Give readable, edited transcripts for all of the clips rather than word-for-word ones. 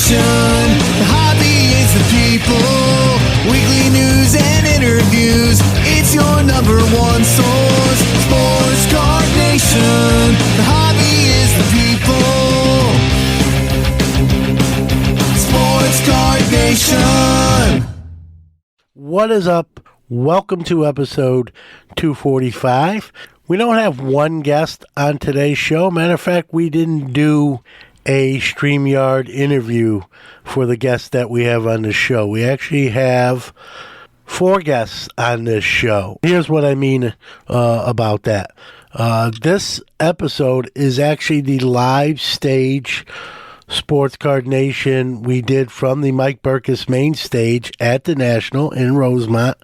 Nation. The hobby is the people. Weekly news and interviews. It's your number one source. Sports Card Nation. The hobby is the people. Sports Card Nation. What is up? Welcome to episode 245. We don't have one guest on today's show. Matter of fact, we didn't do a StreamYard interview for the guests that we have on the show. We actually have 4 guests on this show. Here's what I mean about that. This episode is actually the live stage Sports Card Nation we did from the Mike Burkus Mainstage at the National in Rosemont,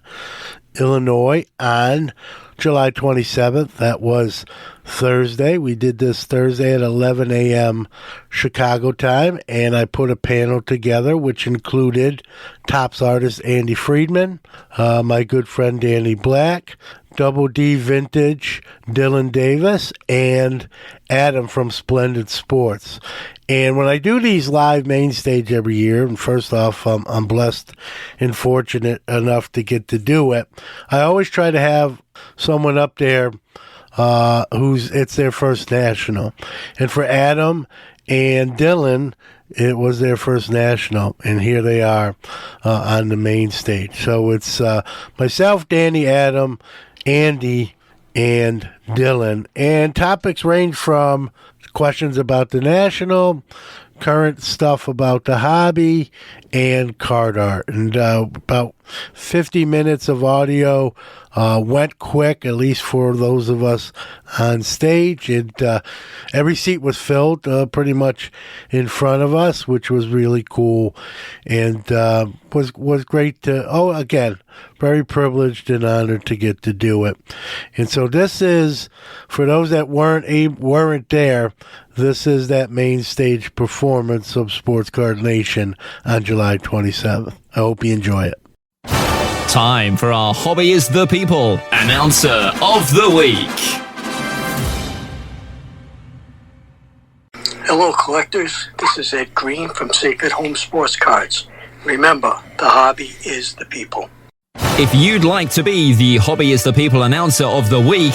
Illinois on July 27th. That was Thursday. We did this Thursday at 11 a.m. Chicago time, and I put a panel together which included Topps Artist Andy Friedman, my good friend Danny Black, Double D Vintage Dylan Davis, and Adam from Splendid Sports. And when I do these live main stage every year, and first off, I'm blessed and fortunate enough to get to do it, I always try to have someone up there it's their first national. And for Adam and Dylan, it was their first national, and here they are on the main stage. So it's myself, Danny, Adam, Andy, and Dylan. And topics range from questions about the national, current stuff about the hobby, and card art. And about 50 minutes of audio went quick, at least for those of us on stage. And every seat was filled pretty much in front of us, which was really cool. And was great to, again, very privileged and honored to get to do it. And so this is, for those that weren't there, this is that main stage performance of Sports Card Nation on July 27th. I hope you enjoy it. Time for our Hobby is the People Announcer of the Week. Hello collectors, this is Ed Green from Sacred Home Sports Cards. Remember, the hobby is the people. If you'd like to be the Hobby is the People Announcer of the Week,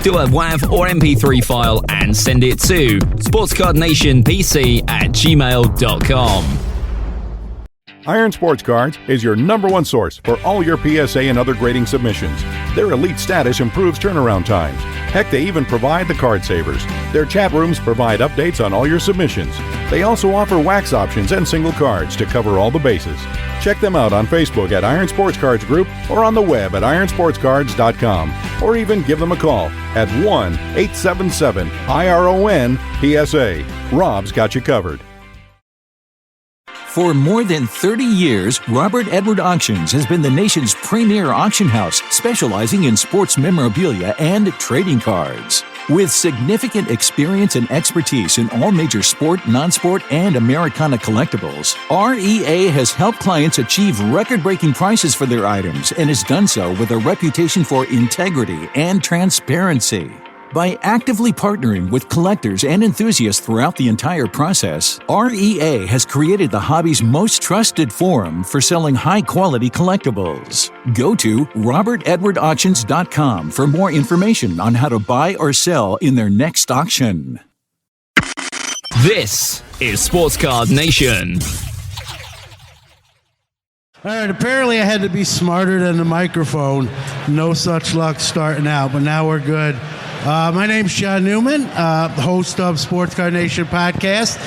do a WAV or MP3 file and send it to sportscardnationpc@gmail.com. Iron Sports Cards is your #1 source for all your PSA and other grading submissions. Their elite status improves turnaround times. Heck, they even provide the card savers. Their chat rooms provide updates on all your submissions. They also offer wax options and single cards to cover all the bases. Check them out on Facebook at Iron Sports Cards Group or on the web at ironsportscards.com, or even give them a call at 1-877-IRON-PSA. Rob's got you covered. For more than 30 years, Robert Edward Auctions has been the nation's premier auction house, specializing in sports memorabilia and trading cards. With significant experience and expertise in all major sport, non-sport, and Americana collectibles, REA has helped clients achieve record-breaking prices for their items and has done so with a reputation for integrity and transparency. By actively partnering with collectors and enthusiasts throughout the entire process, REA has created the hobby's most trusted forum for selling high-quality collectibles. Go to robertedwardauctions.com for more information on how to buy or sell in their next auction. This is Sports Card Nation. All right, apparently I had to be smarter than the microphone. No such luck starting out, but now we're good. My name's John Newman, host of Sports Card Nation podcast.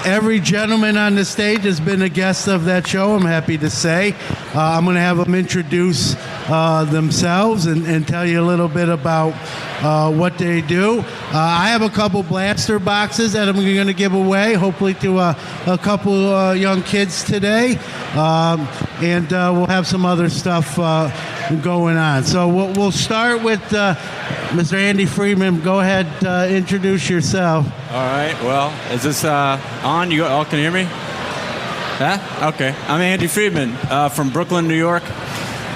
Every gentleman on the stage has been a guest of that show, I'm happy to say. I'm going to have them introduce themselves and tell you a little bit about what they do. I have a couple blaster boxes that I'm going to give away, hopefully to a couple young kids today. And we'll have some other stuff going on. So we'll start with Mr. Andy Friedman. Go ahead, introduce yourself. All right. Well, is this on? You all can hear me? Yeah? Okay. I'm Andy Friedman from Brooklyn, New York.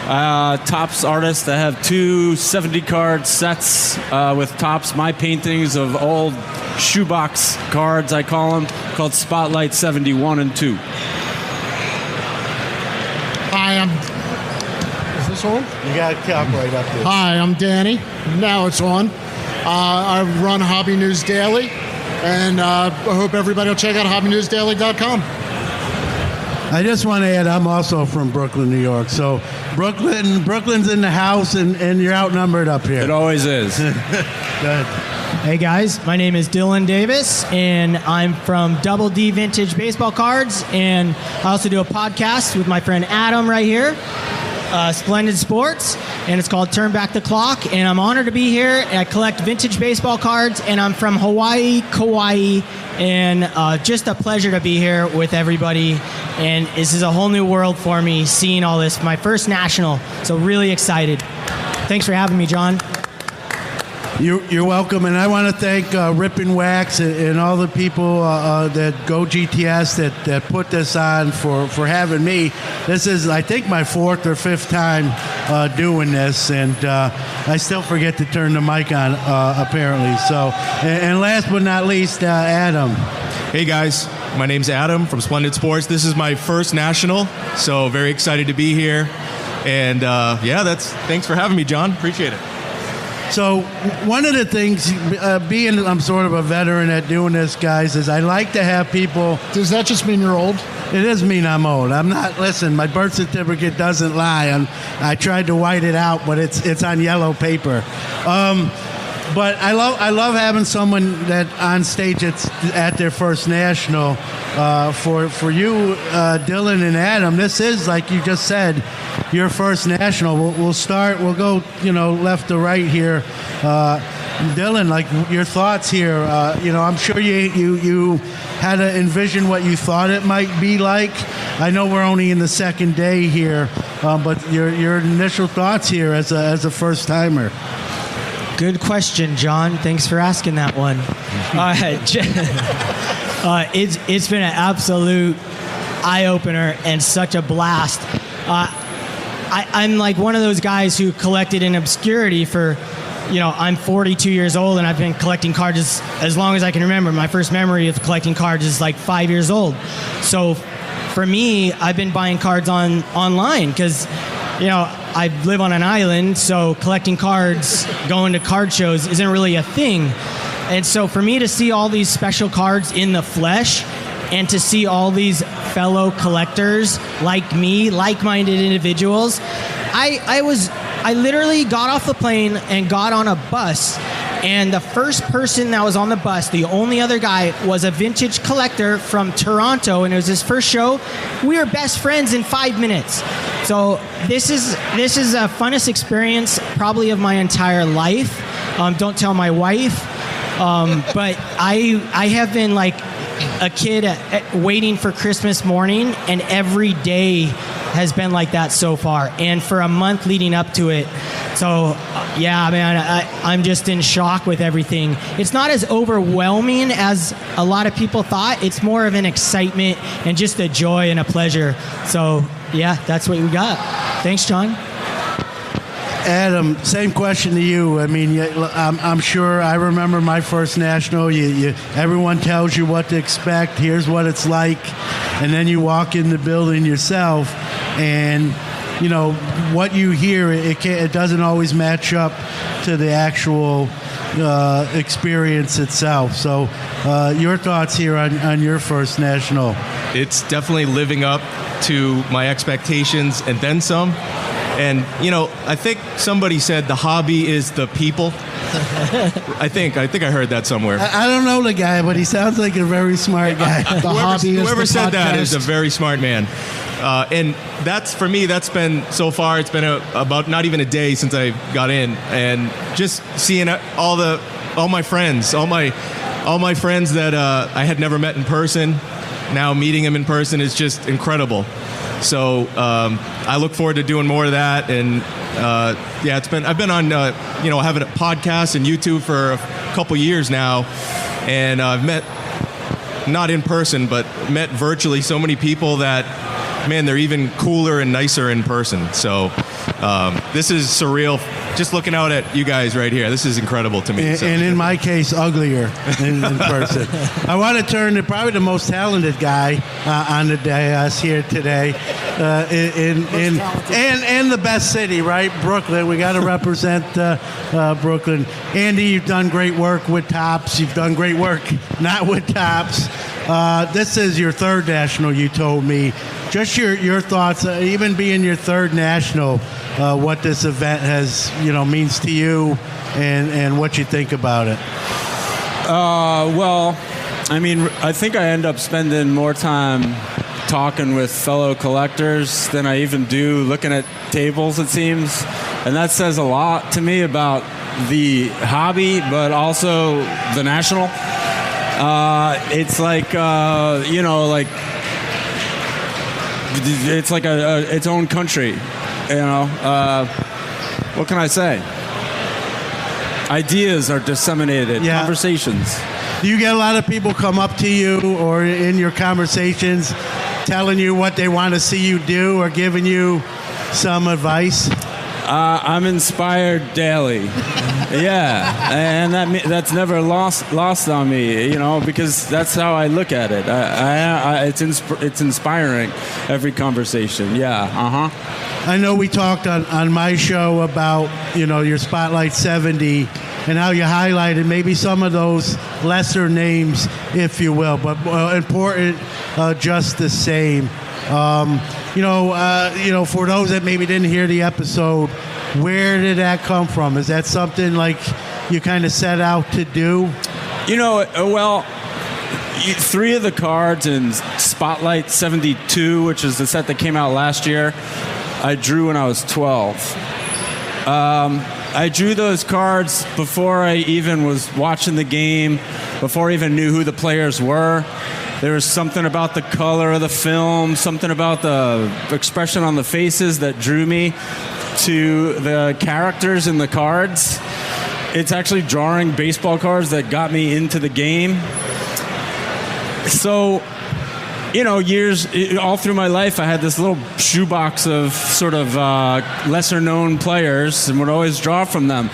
Topps Artist. I have two 70-card sets with Topps, my paintings of old shoebox cards, I call them. called Spotlight 71 and 2. Hi, is this on? You got to top right up there. Hi, I'm Danny. Now it's on. I run Hobby News Daily, and I hope everybody will check out hobbynewsdaily.com. I just want to add, I'm also from Brooklyn, New York. So Brooklyn's in the house, and you're outnumbered up here. It always is. Go ahead. Hey guys, my name is Dylan Davis, and I'm from Double D Vintage Baseball Cards, and I also do a podcast with my friend Adam right here, Splendid Sports, and it's called Turn Back the Clock, and I'm honored to be here. I collect vintage baseball cards, and I'm from Hawaii, Kauai, and just a pleasure to be here with everybody, and this is a whole new world for me, seeing all this, my first national, so really excited. Thanks for having me, John. You're welcome, and I want to thank Rip and Wax and all the people that go GTS that put this on for having me. This is, I think, my 4th or 5th time doing this, and I still forget to turn the mic on, apparently. So, and last but not least, Adam. Hey guys, my name's Adam from Splendid Sports. This is my first national, so very excited to be here. And thanks for having me, John. Appreciate it. So one of the things, being I'm sort of a veteran at doing this, guys, is I like to have people. Does that just mean you're old? It does mean I'm old. I'm not. Listen, my birth certificate doesn't lie. I tried to white it out, but it's on yellow paper. But I love having someone that on stage at their first national. For you, Dylan and Adam, this is, like you just said, your first national. We'll start. We'll go, left to right here. Dylan, like your thoughts here. I'm sure you had to envision what you thought it might be like. I know we're only in the second day here, but your initial thoughts here as a first timer. Good question, John. Thanks for asking that one. It's been an absolute eye-opener and such a blast. I'm like one of those guys who collected in obscurity for, I'm 42 years old and I've been collecting cards as long as I can remember. My first memory of collecting cards is like 5 years old. So for me, I've been buying cards online because, I live on an island, so collecting cards, going to card shows isn't really a thing. And so for me to see all these special cards in the flesh and to see all these fellow collectors like me, like-minded individuals, I literally got off the plane and got on a bus, and the first person that was on the bus, the only other guy, was a vintage collector from Toronto, and it was his first show. We were best friends in 5 minutes. So this is a funnest experience probably of my entire life. Don't tell my wife. But I have been like a kid waiting for Christmas morning, and every day has been like that so far, and for a month leading up to it. So yeah, man, I'm just in shock with everything. It's not as overwhelming as a lot of people thought. It's more of an excitement and just a joy and a pleasure. So yeah, that's what we got. Thanks, John. Adam, same question to you. I mean, I'm sure I remember my first national. Everyone tells you what to expect. Here's what it's like, and then you walk in the building yourself, and what you hear. It doesn't always match up to the actual experience itself. So, your thoughts here on your first national? It's definitely living up to my expectations and then some. And, I think somebody said the hobby is the people. I think I heard that somewhere. I don't know the guy, but he sounds like a very smart guy. Whoever said that is a very smart man. And that's, for me, that's been, so far, it's been about not even a day since I got in. And just seeing all my friends that I had never met in person, now meeting them in person is just incredible. So I look forward to doing more of that, and I've been on having a podcast and YouTube for a couple years now, and I've met, not in person, but met virtually so many people that, man, they're even cooler and nicer in person. So this is surreal just looking out at you guys right here, this is incredible to me. And in my case, uglier in person. I want to turn to probably the most talented guy on the dais here today, in the best city, right? Brooklyn. We got to represent Brooklyn. Andy, you've done great work with Topps. You've done great work not with Topps. This is your third national, you told me. Just your thoughts, even being your third national, what this event has, means to you, and what you think about it. Well, I mean, I think I end up spending more time talking with fellow collectors than I even do looking at tables, it seems. And that says a lot to me about the hobby, but also the national. It's like, it's like its own country, what can I say? Ideas are disseminated, conversations. Do you get a lot of people come up to you or in your conversations telling you what they want to see you do or giving you some advice? I'm inspired daily. Yeah, and that's never lost on me, because that's how I look at it. It's inspiring, every conversation. Yeah, I know we talked on my show about, your Spotlight 70 and how you highlighted maybe some of those lesser names, if you will, but important just the same. For those that maybe didn't hear the episode, where did that come from? Is that something like you kind of set out to do? Well, 3 of the cards in Spotlight 72, which is the set that came out last year, I drew when I was 12. I drew those cards before I even was watching the game, before I even knew who the players were. There was something about the color of the film, something about the expression on the faces that drew me to the characters in the cards. It's actually drawing baseball cards that got me into the game. So, years, all through my life, I had this little shoebox of sort of lesser-known players and would always draw from them.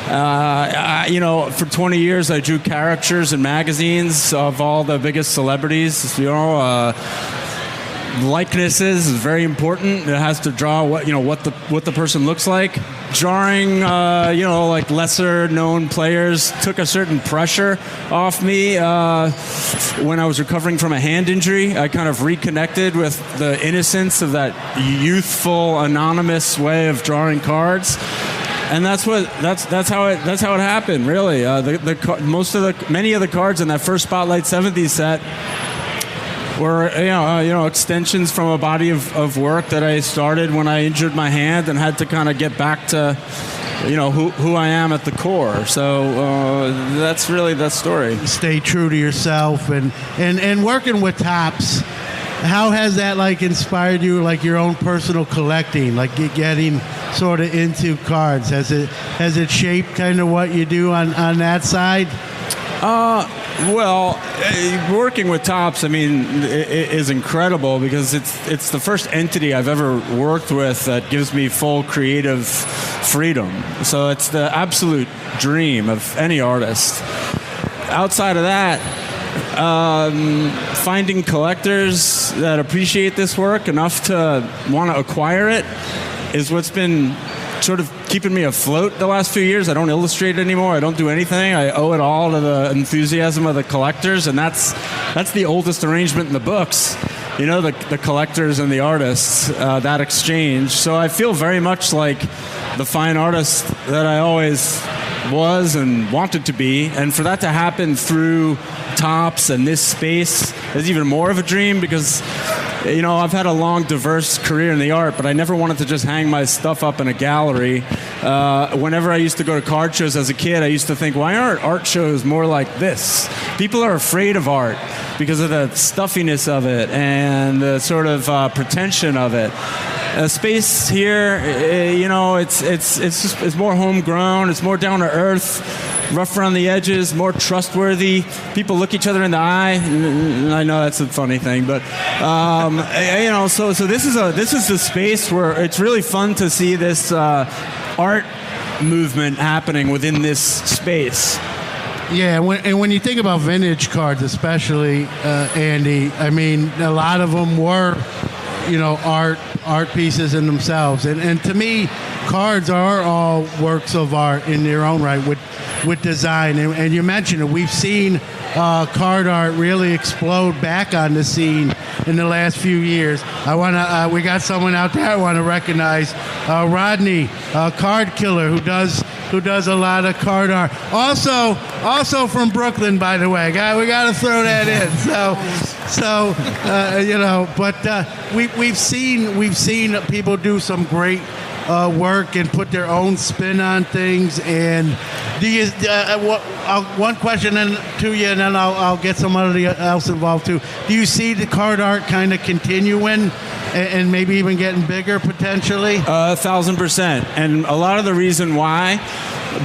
For 20 years, I drew caricatures in magazines of all the biggest celebrities. Likenesses is very important. It has to draw what the person looks like. Drawing, like lesser-known players took a certain pressure off me. When I was recovering from a hand injury, I kind of reconnected with the innocence of that youthful, anonymous way of drawing cards. And that's how it happened, really. Many of the cards in that first Spotlight 70 set were extensions from a body of work that I started when I injured my hand and had to kind of get back to who I am at the core. So that's really that story. Stay true to yourself and working with Topps. How has that inspired you, your own personal collecting, getting sort of into cards? Has it shaped kind of what you do on that side? Well, working with Topps, is incredible because it's the first entity I've ever worked with that gives me full creative freedom. So it's the absolute dream of any artist. Outside of that, finding collectors that appreciate this work enough to want to acquire it is what's been sort of keeping me afloat the last few years. I don't illustrate anymore. I don't do anything. I owe it all to the enthusiasm of the collectors, and that's the oldest arrangement in the books. The collectors and the artists, that exchange. So I feel very much like the fine artist that I always was and wanted to be, and for that to happen through Topps and this space is even more of a dream because I've had a long, diverse career in the art, but I never wanted to just hang my stuff up in a gallery. Whenever I used to go to card shows as a kid, I used to think, why aren't art shows more like this? People are afraid of art because of the stuffiness of it and the sort of pretension of it. Space here, it's more homegrown, it's more down to earth, rough around the edges, more trustworthy. People look each other in the eye. I know that's a funny thing, but so this is the space where it's really fun to see this art movement happening within this space. Yeah, when you think about vintage cards, especially Andy, I mean, a lot of them were, art pieces in themselves, and to me, cards are all works of art in their own right with design. And you mentioned it, we've seen card art really explode back on the scene in the last few years. We got someone out there I want to recognize, Rodney, Card Killer, who does a lot of card art. Also from Brooklyn, by the way. We got to throw that in. But we've seen people do some great work and put their own spin on things. And do you? One question then to you, and then I'll get somebody else involved too. Do you see the card art kind of continuing and maybe even getting bigger potentially? 1,000%. And a lot of the reason why,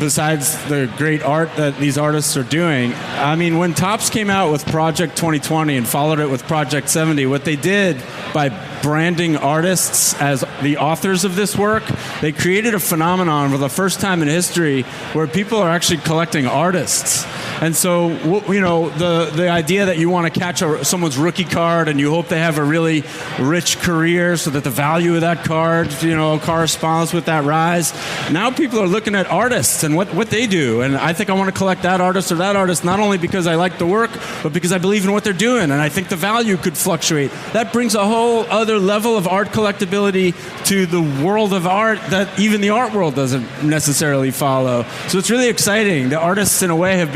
besides the great art that these artists are doing, I mean, when Topps came out with Project 2020 and followed it with Project 70, what they did by branding artists as the authors of this work, they created a phenomenon for the first time in history where people are actually collecting artists. And so, the idea that you want to catch someone's rookie card and you hope they have a really rich career so that the value of that card, corresponds with that rise. Now people are looking at artists and what they do. And I think I want to collect that artist or that artist, not only because I like the work, but because I believe in what they're doing. And I think the value could fluctuate. That brings a whole other level of art collectability to the world of art that even the art world doesn't necessarily follow. So it's really exciting. The artists, in a way, have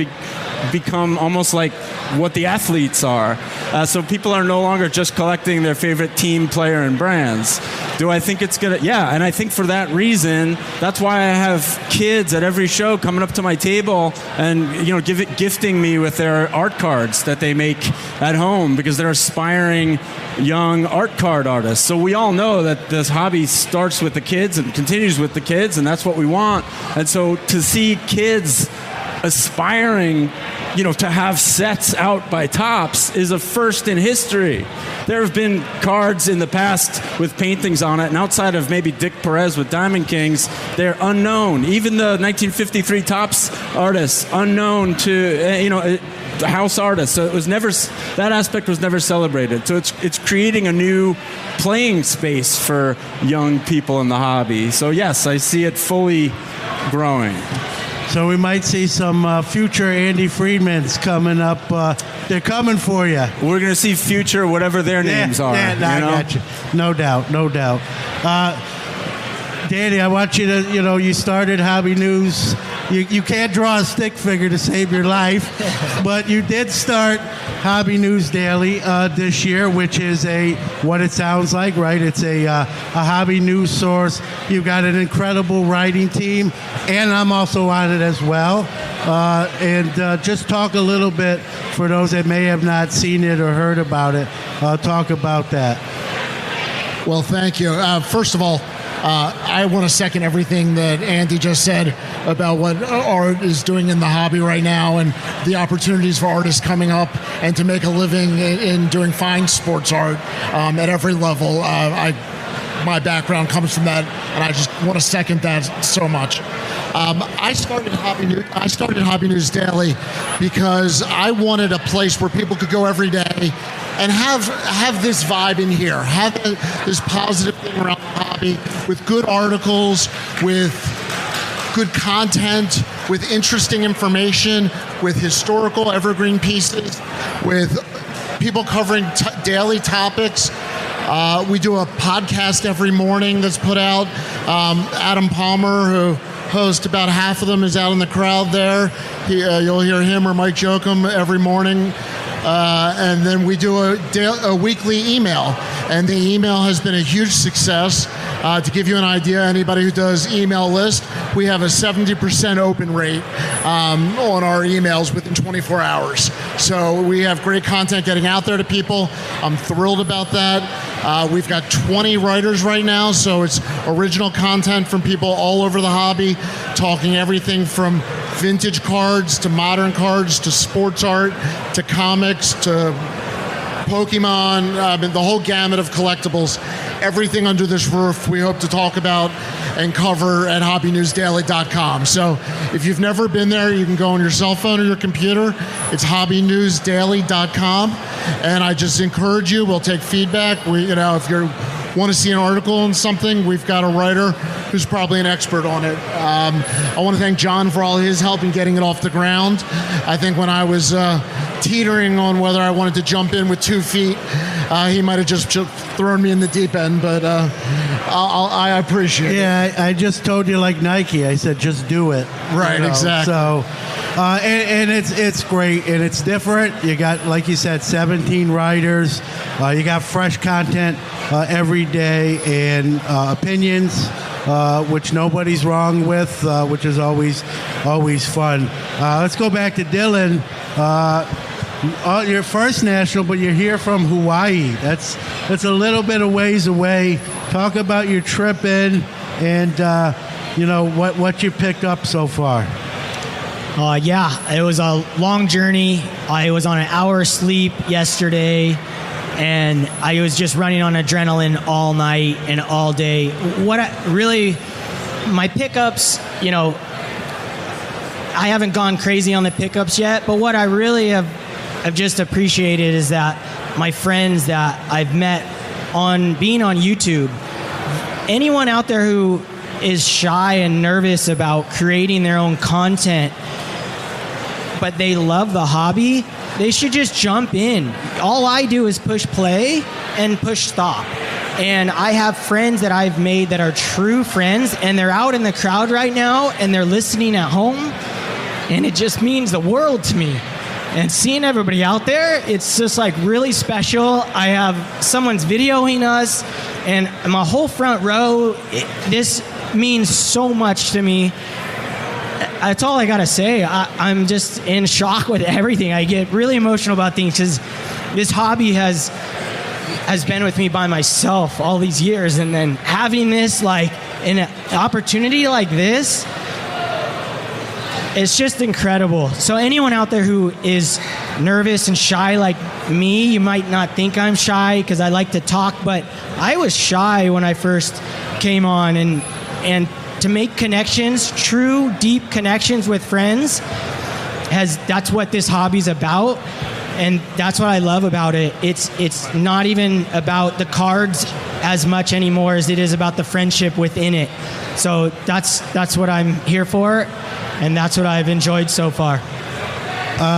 become almost like what the athletes are. So people are no longer just collecting their favorite team, player, and brands. Do I think it's gonna? Yeah, and I think for that reason, that's why I have kids at every show coming up to my table and gifting me with their art cards that they make at home because they're aspiring young art card artists. So we all know that this hobby starts with the kids and continues with the kids, and that's what we want. And so to see kids aspiring, to have sets out by Topps is a first in history. There have been cards in the past with paintings on it, and outside of maybe Dick Perez with Diamond Kings, they're unknown. Even the 1953 Topps artists, unknown to, house artists. So it was never, that aspect was never celebrated. So it's creating a new playing space for young people in the hobby. So yes, I see it fully growing. So we might see some future Andy Friedmans coming up. They're coming for you. We're going to see future whatever their names are. I got you. No doubt. Danny, I want you to, you started Hobby News. You can't draw a stick figure to save your life, but you did start Hobby News Daily this year, which is what it sounds like, right? It's a hobby news source. You've got an incredible writing team, and I'm also on it as well. And just talk a little bit for those that may have not seen it or heard about it. Talk about that. Well, thank you. First of all, I want to second everything that Andy just said about what art is doing in the hobby right now and the opportunities for artists coming up and to make a living in doing fine sports art at every level. My background comes from that, and I just want to second that so much. I started Hobby News Daily because I wanted a place where people could go every day and have this vibe in here, have this positive thing around the hobby with good articles, with good content, with interesting information, with historical evergreen pieces, with people covering daily topics. We do a podcast every morning that's put out. Adam Palmer, who hosts about half of them, is out in the crowd there. You'll hear him or Mike Jokum every morning. And then we do a weekly email. And the email has been a huge success. To give you an idea, anybody who does email list, we have a 70% open rate on our emails within 24 hours. So we have great content getting out there to people. I'm thrilled about that. We've got 20 writers right now, so it's original content from people all over the hobby, talking everything from vintage cards to modern cards to sports art to comics to Pokemon, the whole gamut of collectibles. Everything under this roof we hope to talk about. and cover at hobbynewsdaily.com. So if you've never been there, you can go on your cell phone or your computer. It's hobbynewsdaily.com. And I just encourage you, we'll take feedback. If you want to see an article on something, we've got a writer who's probably an expert on it. I want to thank John for all his help in getting it off the ground. I think when I was teetering on whether I wanted to jump in with 2 feet, he might have just thrown me in the deep end, but I appreciate it. Yeah, I just told you like Nike. I said, just do it. Right, exactly. So, and it's great, and it's different. You got, like you said, 17 writers. You got fresh content every day, and opinions, which nobody's wrong with, which is always fun. Let's go back to Dylan. Your first national, but you're here from Hawaii. That's a little bit of ways away. Talk about your trip in, and what you picked up so far. Yeah, it was a long journey. I was on an hour sleep yesterday, and I was just running on adrenaline all night and all day. My pickups, I haven't gone crazy on the pickups yet, but what I really have just appreciated is that my friends that I've met on being on YouTube, anyone out there who is shy and nervous about creating their own content, but they love the hobby, they should just jump in. All I do is push play and push stop. And I have friends that I've made that are true friends, and they're out in the crowd right now, and they're listening at home, and it just means the world to me. And seeing everybody out there, it's just like really special. I have someone's videoing us, and my whole front row, this means so much to me. That's all I gotta say. I'm just in shock with everything. I get really emotional about things because this hobby has been with me by myself all these years, and then having this like an opportunity like this, it's just incredible. So anyone out there who is nervous and shy like me, you might not think I'm shy because I like to talk, but I was shy when I first came on, and to make connections, true, deep connections with friends, that's what this hobby's about, and that's what I love about it. It's not even about the cards as much anymore as it is about the friendship within it. So that's what I'm here for, and that's what I've enjoyed so far.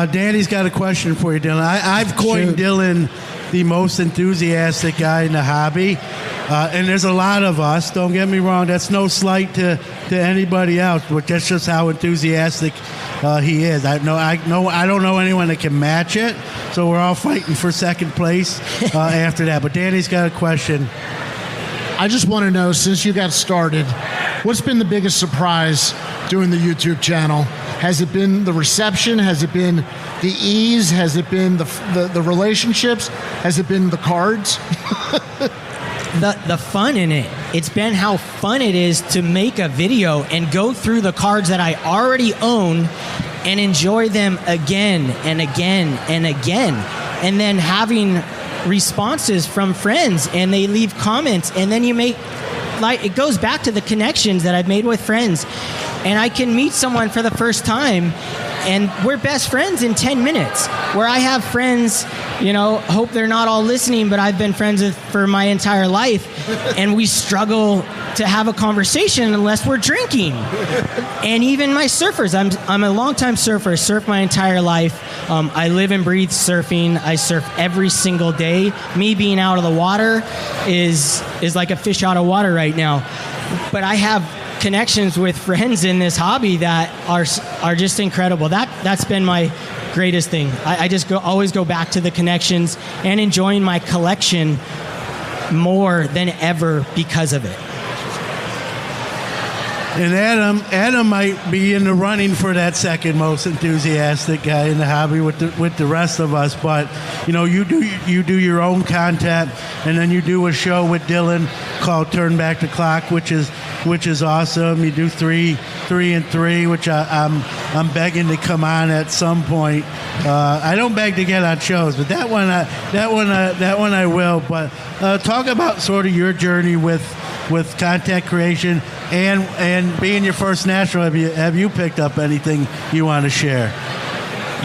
Danny's got a question for you, Dylan. I've coined Dylan the most enthusiastic guy in the hobby. And there's a lot of us. Don't get me wrong. That's no slight to anybody else, but that's just how enthusiastic he is. I don't know anyone that can match it. So we're all fighting for second place after that. But Danny's got a question. I just want to know, since you got started, what's been the biggest surprise doing the YouTube channel? Has it been the reception? Has it been the ease? Has it been the relationships? Has it been the cards? The fun in it. It's been how fun it is to make a video and go through the cards that I already own and enjoy them again and again and again. And then having responses from friends, and they leave comments, and then you make, like, it goes back to the connections that I've made with friends. And I can meet someone for the first time, and we're best friends in 10 minutes. Where I have friends, hope they're not all listening, but I've been friends with for my entire life, and we struggle to have a conversation unless we're drinking. And even my surfers, I'm a longtime surfer, surf my entire life. I live and breathe surfing. I surf every single day. Me being out of the water is like a fish out of water right now. But I have connections with friends in this hobby that are just incredible. That's been my greatest thing. I just always go back to the connections and enjoying my collection more than ever because of it. And Adam might be in the running for that second most enthusiastic guy in the hobby with the rest of us. But you do your own content, and then you do a show with Dylan called Turn Back the Clock, which is awesome. You do 3 and 3, which I'm begging to come on at some point. I don't beg to get on shows, but that one I will. But talk about sort of your journey with with content creation and being your first national. Have you picked up anything you want to share?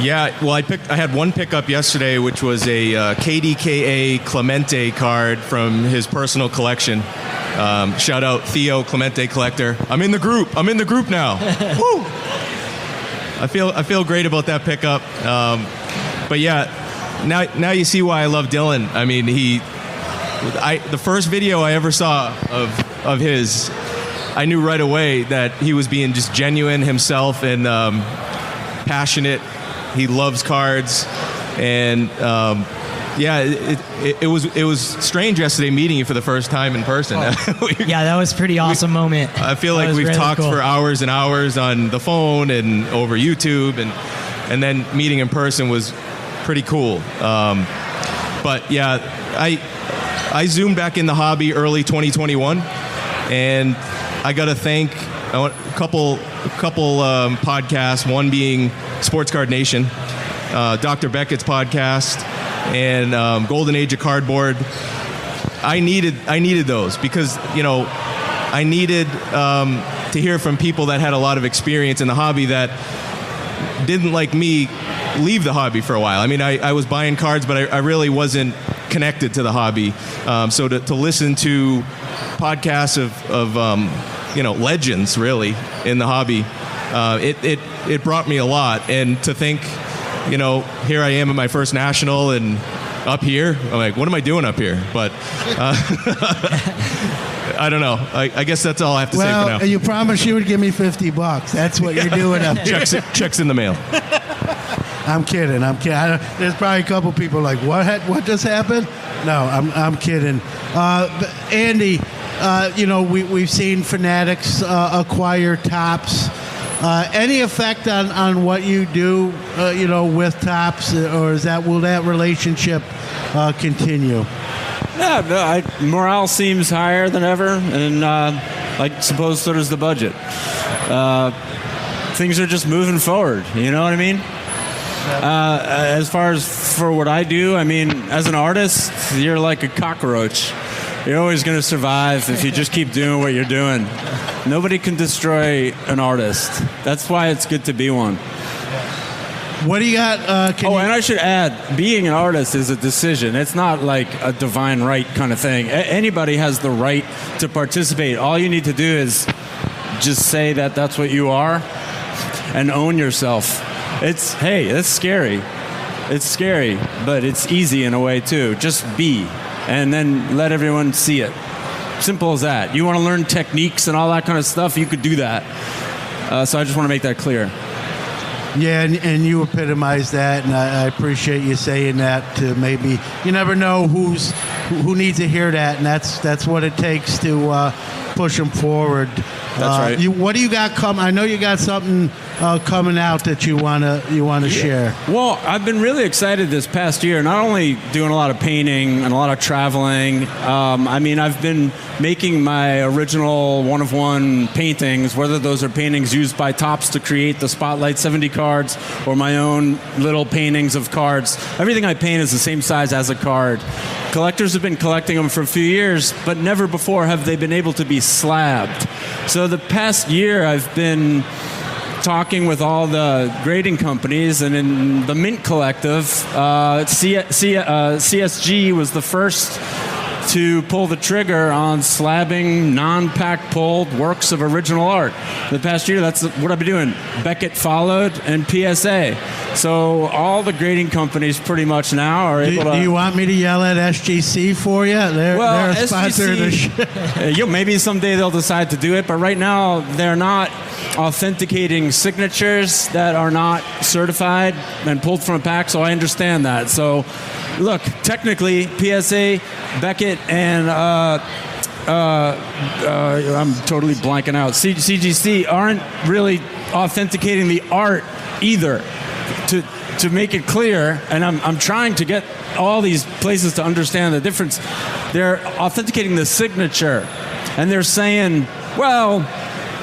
Yeah, well, I had one pickup yesterday, which was a KDKA Clemente card from his personal collection. Shout out Theo, Clemente collector. I'm in the group now. Woo! I feel great about that pickup. But yeah, now you see why I love Dylan. I mean, the first video I ever saw of his, I knew right away that he was being just genuine himself and passionate. He loves cards, and it was strange yesterday meeting you for the first time in person. Yeah, that was a pretty awesome moment. I feel like we've really talked for hours and hours on the phone and over YouTube, and then meeting in person was pretty cool. But yeah, I zoomed back in the hobby early 2021, and I got to thank a couple podcasts. One being Sports Card Nation, Dr. Beckett's podcast, and Golden Age of Cardboard. I needed those because I needed to hear from people that had a lot of experience in the hobby that didn't, like me, leave the hobby for a while. I mean, I was buying cards, but I really wasn't connected to the hobby. So to listen to podcasts of legends really in the hobby, it brought me a lot. And to think, here I am at my first national and up here, I'm like, what am I doing up here? But I don't know. I guess that's all I have to say for now. You promised you would give me $50. That's what you're doing up here. Checks in the mail. I'm kidding. There's probably a couple people like, what just happened? No, I'm kidding. Andy, we've seen Fanatics acquire Topps. Any effect on what you do, with Topps, or will that relationship continue? Yeah, morale seems higher than ever, and I suppose so does the budget. Things are just moving forward. You know what I mean? As far as for what I do, I mean, as an artist, you're like a cockroach. You're always going to survive if you just keep doing what you're doing. Nobody can destroy an artist. That's why it's good to be one. What do you got? And I should add, being an artist is a decision. It's not like a divine right kind of thing. Anybody has the right to participate. All you need to do is just say that that's what you are and own yourself. It's scary. It's scary, but it's easy in a way too. Just be, and then let everyone see it. Simple as that. You want to learn techniques and all that kind of stuff, you could do that. So I just want to make that clear. Yeah, and you epitomize that, and I appreciate you saying that. To maybe you never know who needs to hear that, and that's what it takes to push them forward. That's right. What do you got coming? I know you got something coming out that you wanna share. Well, I've been really excited this past year. Not only doing a lot of painting and a lot of traveling. I've been making my original one-of-one paintings, whether those are paintings used by Topps to create the Spotlight 70 cards or my own little paintings of cards. Everything I paint is the same size as a card. Collectors have been collecting them for a few years, but never before have they been able to be slabbed. So the past year I've been talking with all the grading companies, and in the Mint Collective, CSG was the first to pull the trigger on slabbing non-pack pulled works of original art. The past year, that's what I've been doing. Beckett followed, and PSA. So all the grading companies pretty much now are able to... Do you want me to yell at SGC for you? They're a sponsor of the show. Maybe someday they'll decide to do it, but right now they're not authenticating signatures that are not certified and pulled from a pack, so I understand that. So, look, technically, PSA, Beckett, and I'm totally blanking out. CGC aren't really authenticating the art either. To make it clear, and I'm trying to get all these places to understand the difference. They're authenticating the signature, and they're saying, well,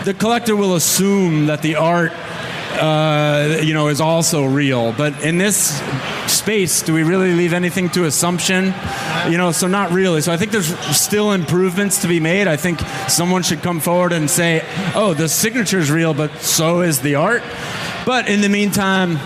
the collector will assume that the art, is also real. But in this space, do we really leave anything to assumption? So not really. So I think there's still improvements to be made. I think someone should come forward and say, oh, the signature is real, but so is the art. But in the meantime,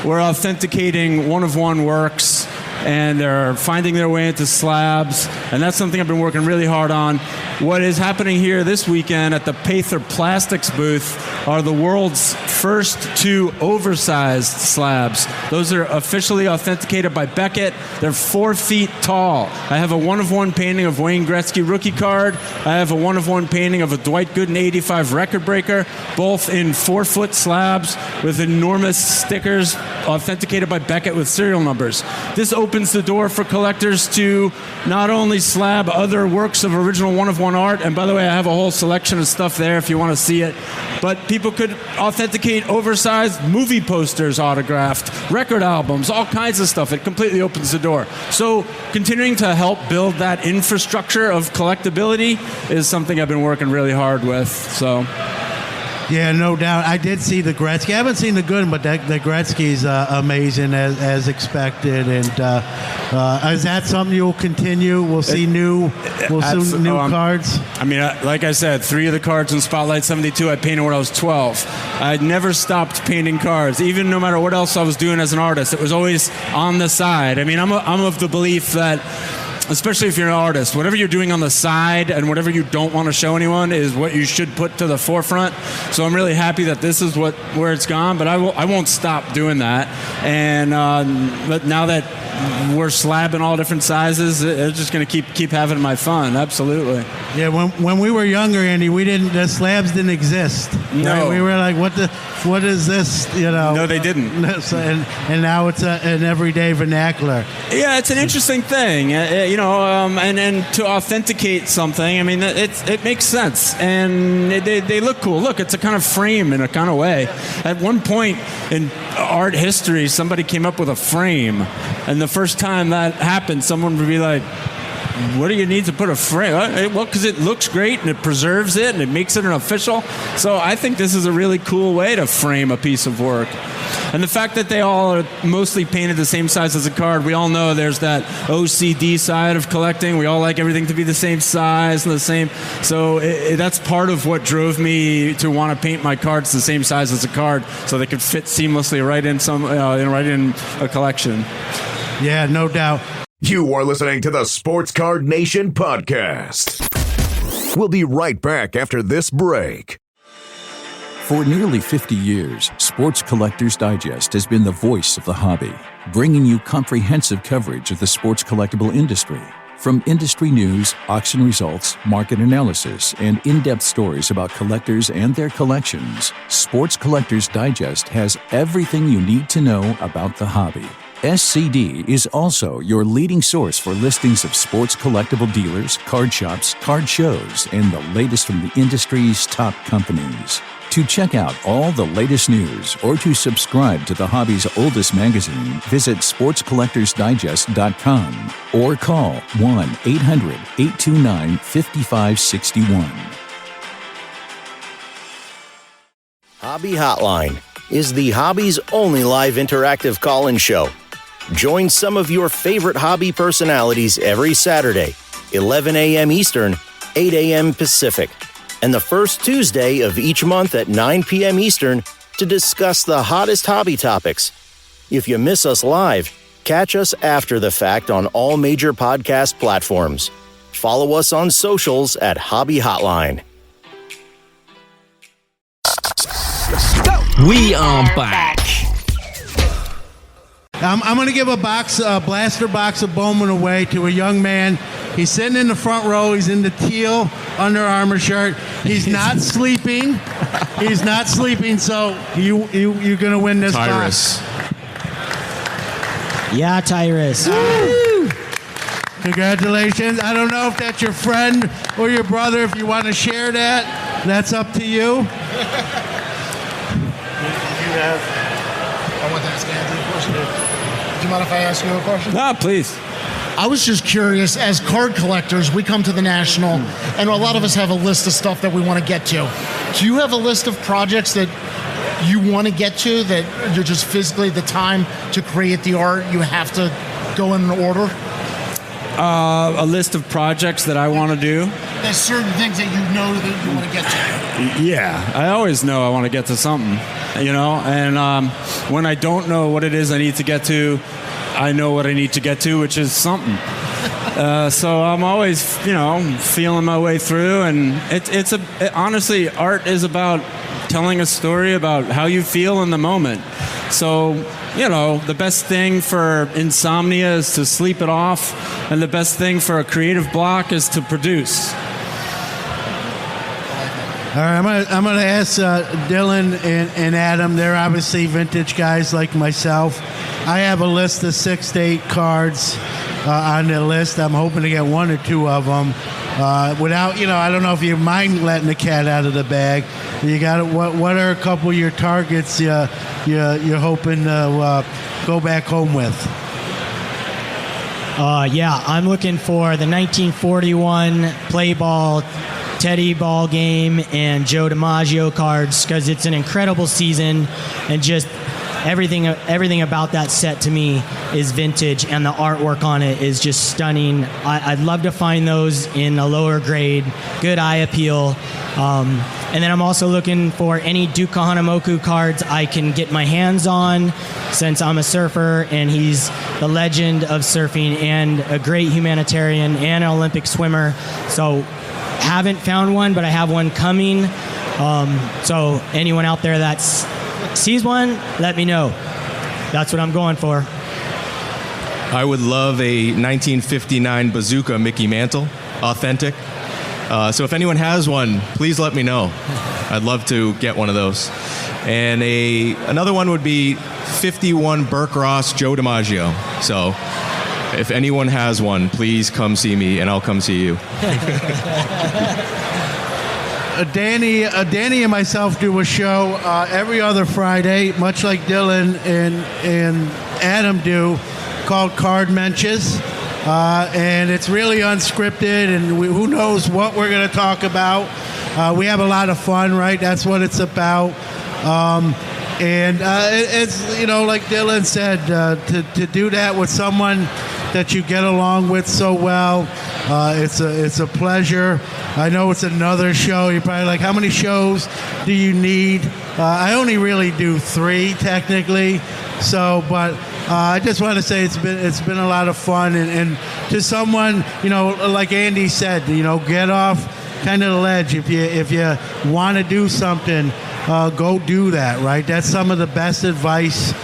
we're authenticating one-of-one works, and they're finding their way into slabs, and that's something I've been working really hard on. What is happening here this weekend at the Paether Plastics booth are the world's first 2 oversized slabs. Those are officially authenticated by Beckett. They're 4 feet tall. I have a one-of-one painting of Wayne Gretzky rookie card. I have a one-of-one painting of a Dwight Gooden 85 record breaker, both in 4-foot slabs with enormous stickers authenticated by Beckett with serial numbers. This opens the door for collectors to not only slab other works of original one-of-one art, and by the way, I have a whole selection of stuff there if you want to see it, but people could authenticate oversized movie posters autographed, record albums, all kinds of stuff. It completely opens the door. So continuing to help build that infrastructure of collectability is something I've been working really hard with. So. Yeah, no doubt. I did see the Gretzky. I haven't seen the good one, but the Gretzky's amazing as expected. And is that something you'll continue? We'll see new cards. I mean, like I said, 3 of the cards in Spotlight 72 I painted when I was 12. I never stopped painting cards, even no matter what else I was doing as an artist. It was always on the side. I mean, I'm of the belief that, especially if you're an artist, whatever you're doing on the side and whatever you don't want to show anyone is what you should put to the forefront. So I'm really happy that this is where it's gone, but I won't stop doing that. And but now that we're slabbing all different sizes, it's just going to keep having my fun. Absolutely. Yeah, when we were younger, Andy, the slabs didn't exist. No. Right? We were like, what is this? No, they didn't. And now it's an everyday vernacular. Yeah, it's an interesting thing, and to authenticate something, I mean, it makes sense, and they look cool. Look, it's a kind of frame in a kind of way. At one point in art history, somebody came up with a frame, and the first time that happened, someone would be like, what do you need to put a frame? Well, because it looks great and it preserves it and it makes it an official. So I think this is a really cool way to frame a piece of work. And the fact that they all are mostly painted the same size as a card, we all know there's that OCD side of collecting. We all like everything to be the same size and the same. So that's part of what drove me to want to paint my cards the same size as a card, so they could fit seamlessly right in a collection. Yeah, no doubt. You are listening to the Sports Card Nation podcast. We'll be right back after this break. For nearly 50 years, Sports Collectors Digest has been the voice of the hobby, bringing you comprehensive coverage of the sports collectible industry. From industry news, auction results, market analysis, and in-depth stories about collectors and their collections, Sports Collectors Digest has everything you need to know about the hobby. SCD is also your leading source for listings of sports collectible dealers, card shops, card shows, and the latest from the industry's top companies. To check out all the latest news or to subscribe to the hobby's oldest magazine, visit sportscollectorsdigest.com or call 1-800-829-5561. Hobby Hotline is the hobby's only live interactive call-in show. Join some of your favorite hobby personalities every Saturday, 11 a.m. Eastern, 8 a.m. Pacific, and the first Tuesday of each month at 9 p.m. Eastern to discuss the hottest hobby topics. If you miss us live, catch us after the fact on all major podcast platforms. Follow us on socials at Hobby Hotline. We are back. I'm going to give a blaster box of Bowman away to a young man. He's sitting in the front row. He's in the teal Under Armour shirt. He's not sleeping. He's not sleeping, so you're going to win this Tyrus. box. Yeah, Tyrus. Woo! Congratulations. I don't know if that's your friend or your brother. If you want to share that, that's up to you. I want to ask Andy a question. Do you mind if I ask you a question? No, please. I was just curious, as card collectors, we come to the National, and a lot of us have a list of stuff that we want to get to. Do you have a list of projects that you want to get to that you're just physically the time to create the art, you have to go in an order? A list of projects that I want to do. There's certain things that you know that you want to get to. Yeah, I always know I want to get to something, and when I don't know what it is I need to get to, I know what I need to get to, which is something. So I'm always, feeling my way through, and honestly, art is about telling a story about how you feel in the moment. So, the best thing for insomnia is to sleep it off, and the best thing for a creative block is to produce. All right, I'm gonna ask Dylan and Adam. They're obviously vintage guys like myself. I have a list of 6 to 8 cards on the list. I'm hoping to get 1 or 2 of them. Without, I don't know if you mind letting the cat out of the bag. You got what are a couple of your targets you're hoping to go back home with? Yeah, I'm looking for the 1941 play ball Teddy ball game and Joe DiMaggio cards, because it's an incredible season, and just everything about that set to me is vintage, and the artwork on it is just stunning. I'd love to find those in a lower grade, good eye appeal. And then I'm also looking for any Duke Kahanamoku cards I can get my hands on, since I'm a surfer and he's the legend of surfing and a great humanitarian and an Olympic swimmer. So haven't found one, but I have one coming. So anyone out there that sees one, let me know. That's what I'm going for. I would love a 1959 Bazooka Mickey Mantle, authentic. So if anyone has one, please let me know. I'd love to get one of those. And another one would be 51 Burke Ross Joe DiMaggio. So if anyone has one, please come see me, and I'll come see you. Danny and myself do a show every other Friday, much like Dylan and Adam do, called Card Menches. And it's really unscripted, and who knows what we're going to talk about. We have a lot of fun, right? That's what it's about. It's, like Dylan said, to do that with someone that you get along with so well, it's a pleasure. I know it's another show. You're probably like, how many shows do you need? I only really do 3 technically. So, but I just want to say it's been a lot of fun, and to someone, like Andy said, get off kind of the ledge. If you want to do something, go do that. Right? That's some of the best advice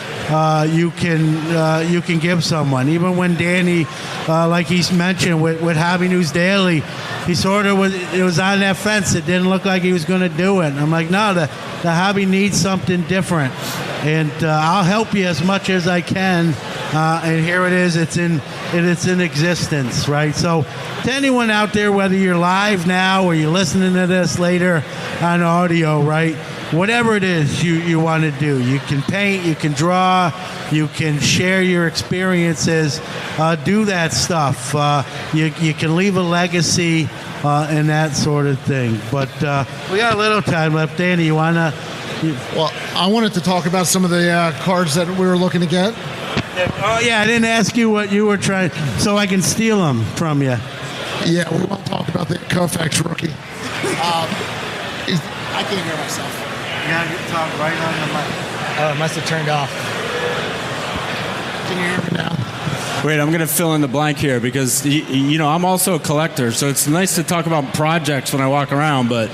you can give someone. Even when Danny, like he's mentioned with Hobby News Daily, he sort of was on that fence. It didn't look like he was going to do it. And I'm like, no, the hobby needs something different, and I'll help you as much as I can. And here it is. It's in existence, right? So to anyone out there, whether you're live now or you're listening to this later on audio, right? Whatever it is you want to do, you can paint, you can draw, you can share your experiences, do that stuff. You can leave a legacy and that sort of thing. But we got a little time left. Danny, you want to? Well, I wanted to talk about some of the cards that we were looking to get. Oh, yeah, I didn't ask you what you were trying, so I can steal them from you. Yeah, we want to talk about the Koufax rookie. I can't hear myself. Yeah, you talk right on the mic. Oh, it must have turned off. Can you hear me now? Wait, I'm going to fill in the blank here because, I'm also a collector, so it's nice to talk about projects when I walk around, but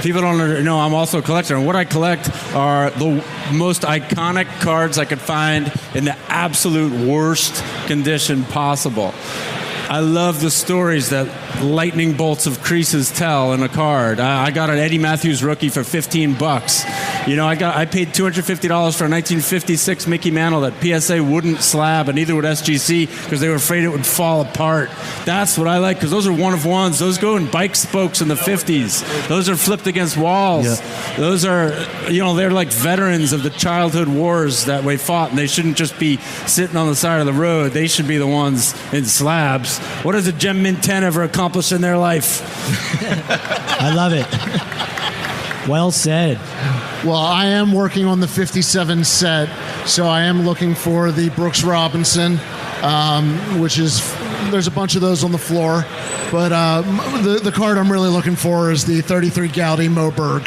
people don't know I'm also a collector. And what I collect are the most iconic cards I could find in the absolute worst condition possible. I love the stories that lightning bolts of creases tell in a card. I got an Eddie Matthews rookie for $15. I paid $250 for a 1956 Mickey Mantle that PSA wouldn't slab, and neither would SGC because they were afraid it would fall apart. That's what I like, because those are one of ones. Those go in bike spokes in the 50s. Those are flipped against walls. Yeah. Those are, they're like veterans of the childhood wars that we fought, and they shouldn't just be sitting on the side of the road. They should be the ones in slabs. What has a Gem Mint 10 ever accomplished in their life? I love it. Well said. Well, I am working on the 57 set, so I am looking for the Brooks Robinson, which is, there's a bunch of those on the floor. But the card I'm really looking for is the 33 Gaudy Moberg.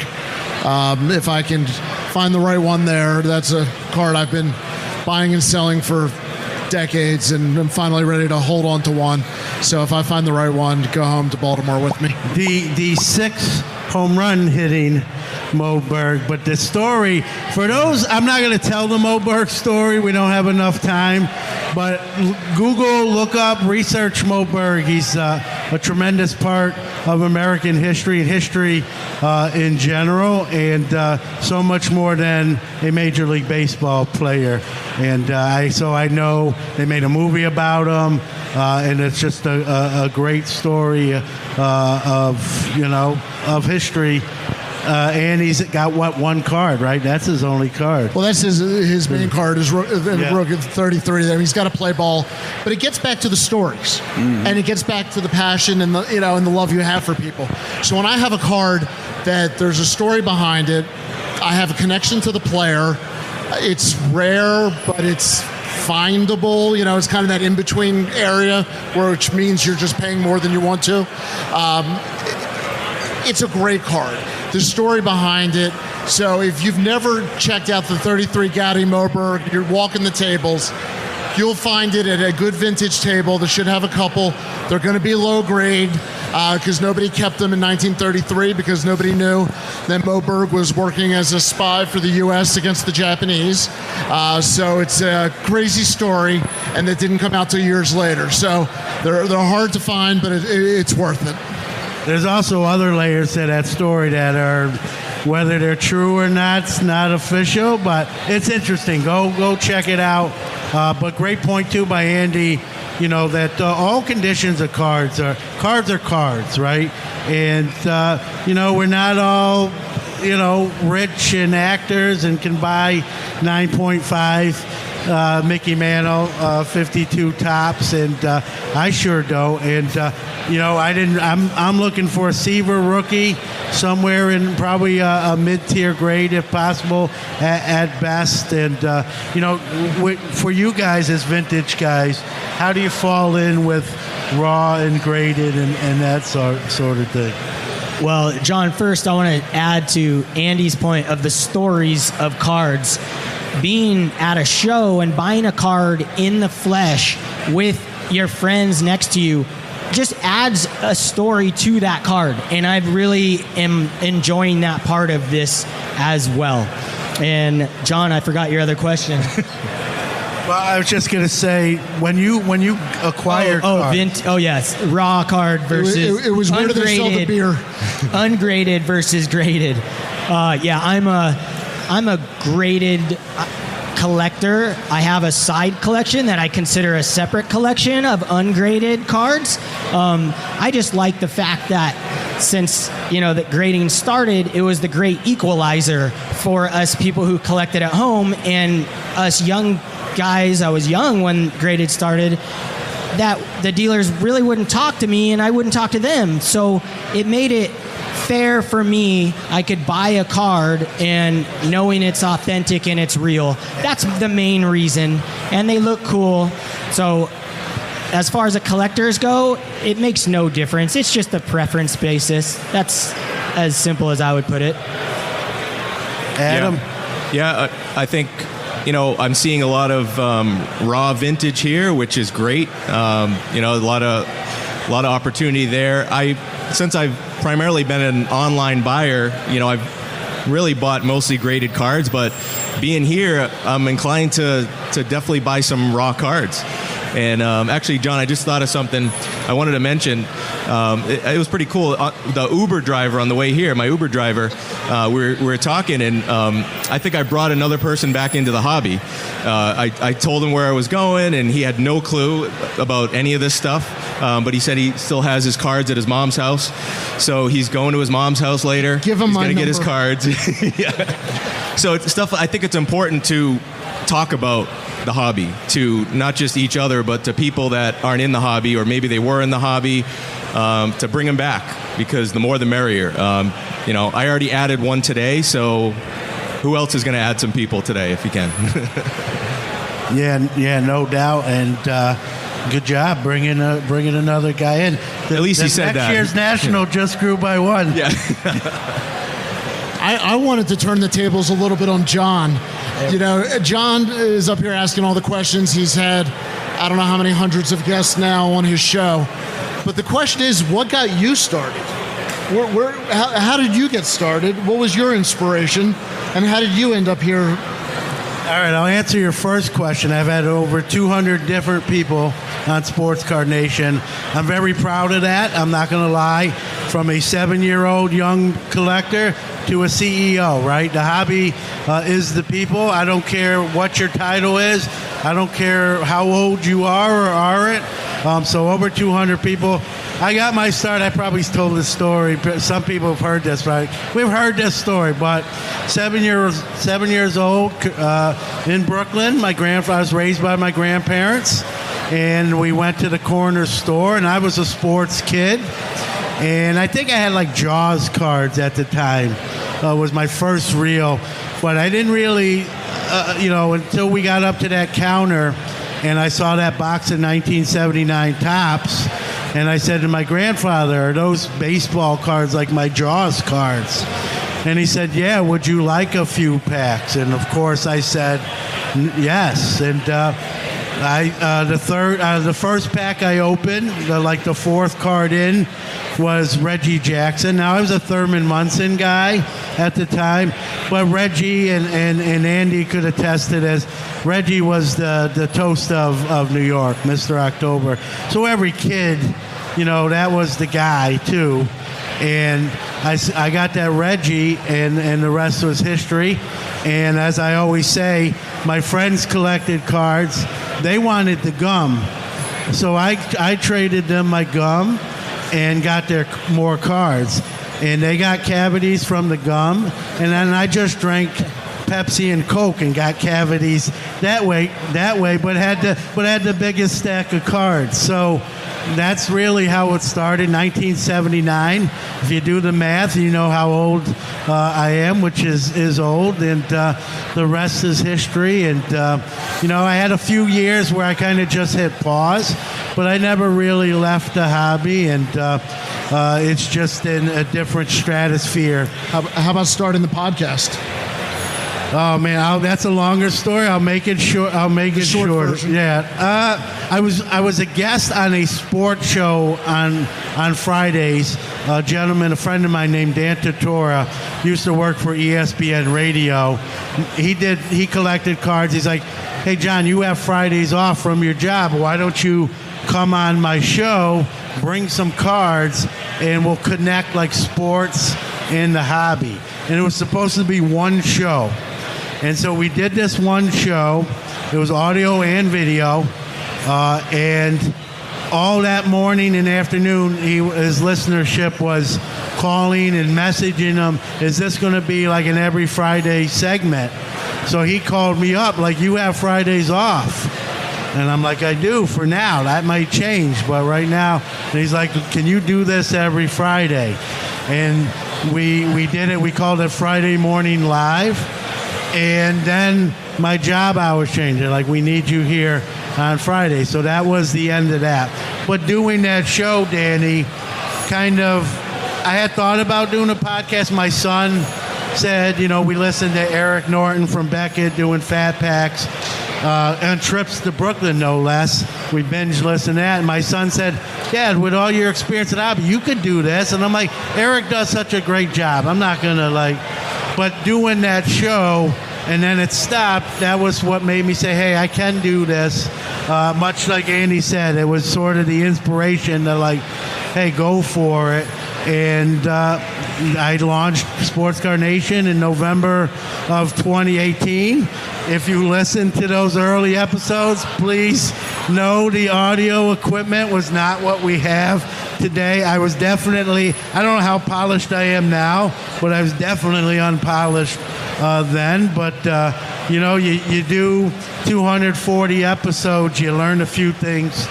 If I can find the right one there, that's a card I've been buying and selling for decades, and I'm finally ready to hold on to one. So if I find the right one, go home to Baltimore with me. The 6 home run hitting Moberg, but the story, for those, I'm not going to tell the Moberg story, we don't have enough time, but Google, look up, research Moberg. He's a tremendous part of American history and history in general, and so much more than a Major League Baseball player. And so I know they made a movie about him, and it's just a great story of history. And he's got, one card, right? That's his only card. Well, that's his main card, is Rookie 33. I mean, he's got to play ball. But it gets back to the stories. Mm-hmm. And it gets back to the passion and the love you have for people. So when I have a card that there's a story behind it, I have a connection to the player, it's rare, but it's findable. It's kind of that in-between area, which means you're just paying more than you want to. It's a great card. The story behind it. So if you've never checked out the 33 Gaudy Moberg, you're walking the tables, you'll find it at a good vintage table. They should have a couple. They're going to be low grade because nobody kept them in 1933 because nobody knew that Moberg was working as a spy for the U.S. against the Japanese. So it's a crazy story, and that didn't come out till years later. So they're hard to find, but it's worth it. There's also other layers to that story that are, whether they're true or not, it's not official, but it's interesting. Go check it out. But great point, too, by Andy, that all conditions of cards are cards, right? And, we're not all, rich and actors and can buy 9.5 Mickey Mantle 52 Topps, and I sure don't. And I'm looking for a Seaver rookie somewhere in probably a mid-tier grade if possible at best. And for you guys as vintage guys, how do you fall in with raw and graded and that sort of thing? Well, John, first I want to add to Andy's point of the stories of cards. Being at a show and buying a card in the flesh with your friends next to you just adds a story to that card. And I really am enjoying that part of this as well. And John, I forgot your other question. Well, I was just going to say, when you acquire cards. Yes, raw card versus it was where do they sell the beer? Ungraded versus graded. I'm a graded collector. I have a side collection that I consider a separate collection of ungraded cards. I just like the fact that since that grading started, it was the great equalizer for us people who collected at home and us young guys. I was young when graded started. That the dealers really wouldn't talk to me and I wouldn't talk to them. So it made it fair for me. I could buy a card and knowing it's authentic and it's real. That's the main reason. And they look cool. So as far as the collectors go, it makes no difference. It's just a preference basis. That's as simple as I would put it. Adam? Yeah, I think, I'm seeing a lot of raw vintage here, which is great. A lot of opportunity there. Since I've primarily been an online buyer, I've really bought mostly graded cards, but being here, I'm inclined to definitely buy some raw cards. And actually, John, I just thought of something I wanted to mention. It was pretty cool. The Uber driver on the way here, my Uber driver, we were talking, and I think I brought another person back into the hobby. I told him where I was going, and he had no clue about any of this stuff. But he said he still has his cards at his mom's house. So he's going to his mom's house later. Give him my number. He's going to get his cards. Yeah. So it's stuff, I think it's important to talk about the hobby to not just each other, but to people that aren't in the hobby, or maybe they were in the hobby, to bring them back, because the more the merrier. I already added one today, so who else is going to add some people today if you can? Yeah, no doubt. And good job bringing another guy in. At least he said that. Next year's national just grew by one. Yeah. I wanted to turn the tables a little bit on John. You know, John is up here asking all the questions. He's had, I don't know how many hundreds of guests now on his show. But the question is, what got you started? How did you get started? What was your inspiration? And how did you end up here? All right, I'll answer your first question. I've had over 200 different people on Sports Card Nation. I'm very proud of that. I'm not going to lie. From a 7-year-old young collector to a CEO, right? The hobby is the people. I don't care what your title is. I don't care how old you are or aren't. So over 200 people. I got my start. I probably told this story. Some people have heard this, right? We've heard this story, but 7 years old in Brooklyn. I was raised by my grandparents, and we went to the corner store, and I was a sports kid. And I think I had like Jaws cards at the time. Was my first reel. But I didn't really, until we got up to that counter and I saw that box of 1979 Topps. And I said to my grandfather, are those baseball cards like my Jaws cards? And he said, yeah, would you like a few packs? And of course I said, yes. And the first pack I opened, the fourth card in, was Reggie Jackson. Now, I was a Thurman Munson guy at the time, but Reggie and Andy could attest to this. Reggie was the toast of New York, Mr. October. So every kid, that was the guy, too. And I got that Reggie, and the rest was history. And as I always say, my friends collected cards. They wanted the gum. So I traded them my gum and got their more cards. And they got cavities from the gum. And then I just drank Pepsi and Coke and got cavities that way, but had the biggest stack of cards. So that's really how it started, 1979. If you do the math, you know how old I am, which is old, and the rest is history. And, I had a few years where I kind of just hit pause, but I never really left the hobby, and it's just in a different stratosphere. How about starting the podcast? Oh man, that's a longer story. I'll make it short. I'll make it shorter. Yeah, I was a guest on a sports show on Fridays. A friend of mine named Dan Tortora, used to work for ESPN Radio. He collected cards. He's like, hey John, you have Fridays off from your job. Why don't you come on my show, bring some cards, and we'll connect like sports and the hobby. And it was supposed to be one show. And so we did this one show. It was audio and video. And all that morning and afternoon, his listenership was calling and messaging him, is this going to be like an every Friday segment? So he called me up, like, you have Fridays off. And I'm like, I do for now. That might change, but right now. And he's like, can you do this every Friday? And we did it. We called it Friday Morning Live. And then my job hours changed. They're like, we need you here on Friday. So that was the end of that. But doing that show, Danny, I had thought about doing a podcast. My son said, we listened to Eric Norton from Beckett doing Fat Packs and trips to Brooklyn, no less. We binge listened to that. And my son said, Dad, with all your experience at hobby, you could do this. And I'm like, Eric does such a great job. I'm not going to but doing that show, and then it stopped, that was what made me say, hey, I can do this. Much like Andy said, it was sort of the inspiration to hey, go for it. And I launched Sports Card Nation in November of 2018. If you listen to those early episodes, please know the audio equipment was not what we have today. I was definitely, I don't know how polished I am now, but I was definitely unpolished then. But, you do 240 episodes, you learn a few things.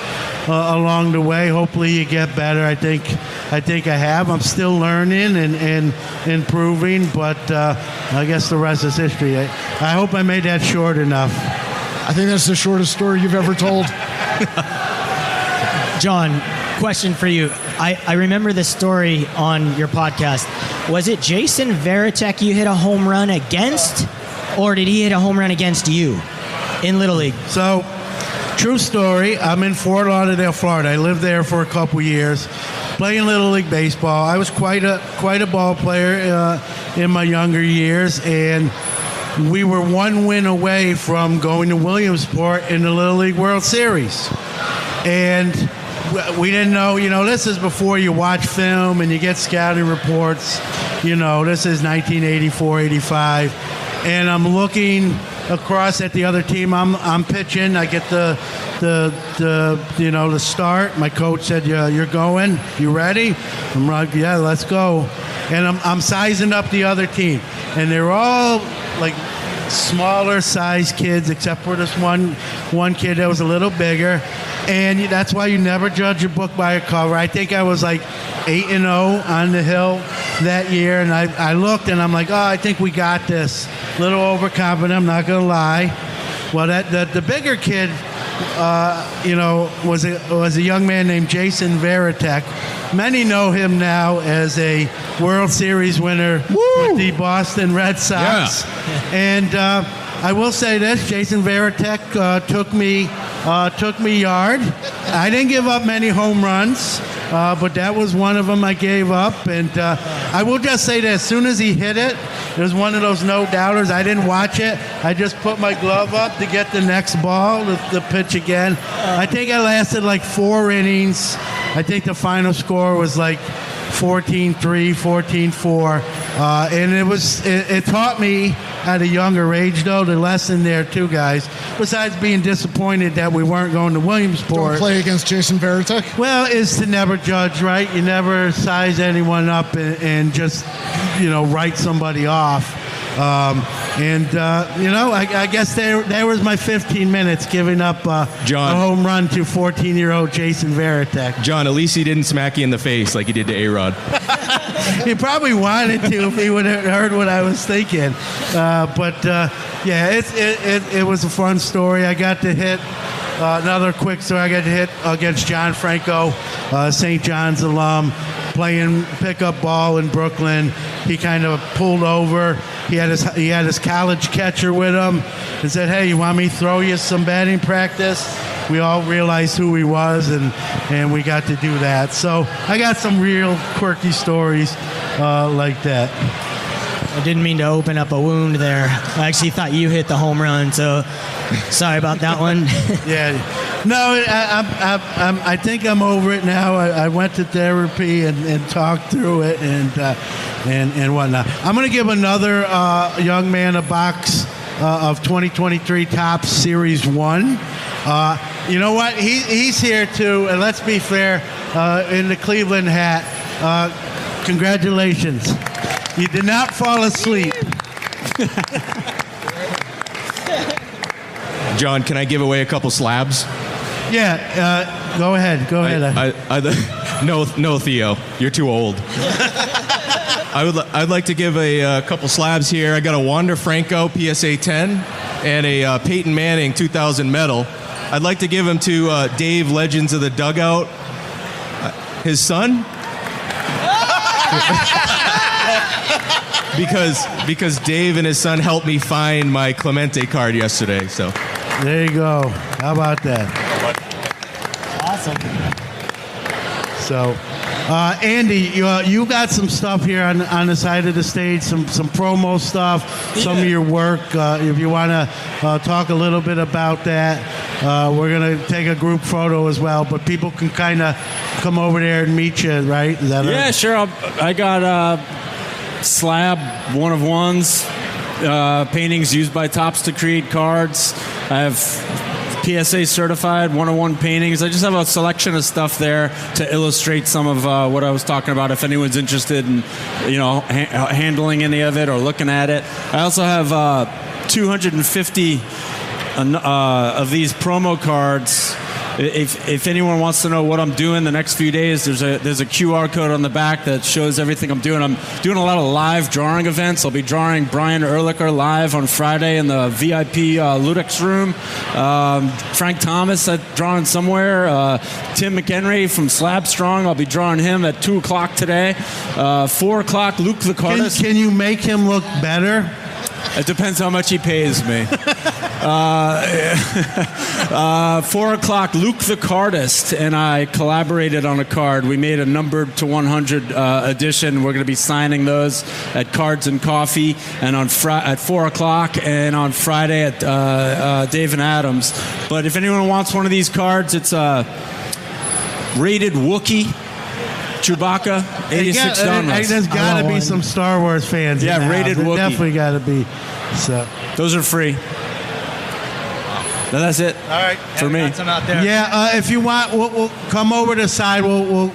along the way. Hopefully you get better. I think I have. I'm still learning and improving, but I guess the rest is history. I hope I made that short enough. I think that's the shortest story you've ever told. John, question for you. I remember this story on your podcast. Was it Jason Varitek you hit a home run against, or did he hit a home run against you in Little League? So, true story. I'm in Fort Lauderdale, Florida. I lived there for a couple years, playing Little League baseball. I was quite a ball player in my younger years, and we were one win away from going to Williamsport in the Little League World Series. And we didn't know, this is before you watch film and you get scouting reports. This is 1984, 85. And I'm looking across at the other team. I'm pitching. I get the start. My coach said, "You're going. You ready?" I'm like, "Yeah, let's go." And I'm sizing up the other team, and they're all like smaller size kids, except for this one kid that was a little bigger. And that's why you never judge a book by a cover. I think I was like 8-0 on the hill that year, and I looked and I'm like, oh, I think we got this. A little overconfident, I'm not gonna lie. Well, the bigger kid, was a young man named Jason Varitek. Many know him now as a World Series winner with the Boston Red Sox. Yeah. And I will say this: Jason Varitek took me yard. I didn't give up many home runs, but that was one of them I gave up. And I will just say that as soon as he hit it, it was one of those no-doubters. I didn't watch it. I just put my glove up to get the next ball, the pitch again. I think I lasted like 4 innings. I think the final score was like 14-3, 14-4. And it taught me at a younger age, though, the lesson there too, guys. Besides being disappointed that we weren't going to Williamsport. Don't play against Jason Varitek? Well, is to never judge, right? You never size anyone up and just, write somebody off. I guess there was my 15 minutes giving up a home run to 14-year-old Jason Varitek. John, at least he didn't smack you in the face like he did to A-Rod. He probably wanted to if he would have heard what I was thinking. It was a fun story. I got to hit another quick story. I got to hit against John Franco, St. John's alum, playing pickup ball in Brooklyn. He kind of pulled over. He had his college catcher with him and said, "Hey, you want me to throw you some batting practice?" We all realized who he was, and we got to do that. So I got some real quirky stories like that. I didn't mean to open up a wound there. I actually thought you hit the home run, so sorry about that one. Yeah. No, I think I'm over it now. I went to therapy and talked through it and whatnot. I'm going to give another young man a box of 2023 Topps Series 1. You know what? He's here too, and let's be fair, in the Cleveland hat. Congratulations. You did not fall asleep. John, can I give away a couple slabs? Yeah, go ahead. No, Theo, you're too old. I'd like to give a couple slabs here. I got a Wander Franco PSA 10 and a Peyton Manning 2000 medal. I'd like to give them to Dave, Legends of the Dugout, his son. because Dave and his son helped me find my Clemente card yesterday. So there you go. How about that? Awesome. So, Andy, you got some stuff here on the side of the stage, some promo stuff, some of your work. If you want to talk a little bit about that, we're going to take a group photo as well, but people can kind of come over there and meet you, right? Is that right? Sure. I got slab one-of-ones, paintings used by Topps to create cards. I have PSA certified one-on-one paintings. I just have a selection of stuff there to illustrate some of what I was talking about. If anyone's interested in, handling any of it or looking at it, I also have 250 of these promo cards if anyone wants to know what I'm doing the next few days, there's a QR code on the back that shows everything I'm doing. I'm doing a lot of live drawing events. I'll be drawing Brian Ehrlicher live on Friday in the VIP Ludex room. Frank Thomas drawing somewhere. Tim McHenry from Slab Strong, I'll be drawing him at 2 o'clock today. 4 o'clock, Luke the Cardist. Can you make him look better? It depends how much he pays me. 4 o'clock, Luke the Cardist and I collaborated on a card. We made a numbered to 100 edition. We're going to be signing those at Cards and Coffee and at 4 o'clock and on Friday at Dave and Adams. But if anyone wants one of these cards, it's a rated Wookiee. Chewbacca, 86 genres. There's got to be some Star Wars fans. Yeah, rated Wookiee. Definitely got to be. So those are free. No, that's it. All right, for me. Got some out there. Yeah, if you want, we'll come over to the side. We'll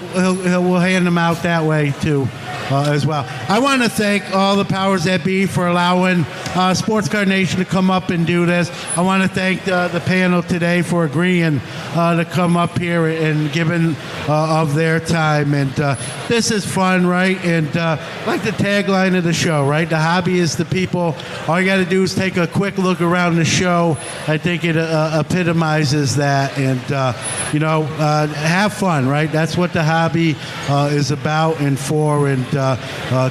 hand them out that way too, as well. I want to thank all the powers that be for allowing Sports Card Nation to come up and do this. I want to thank the panel today for agreeing to come up here and giving of their time. And this is fun, right? And like the tagline of the show, right? The hobby is the people. All you got to do is take a quick look around the show. I think it epitomizes that. And, have fun, right? That's what the hobby is about and for, and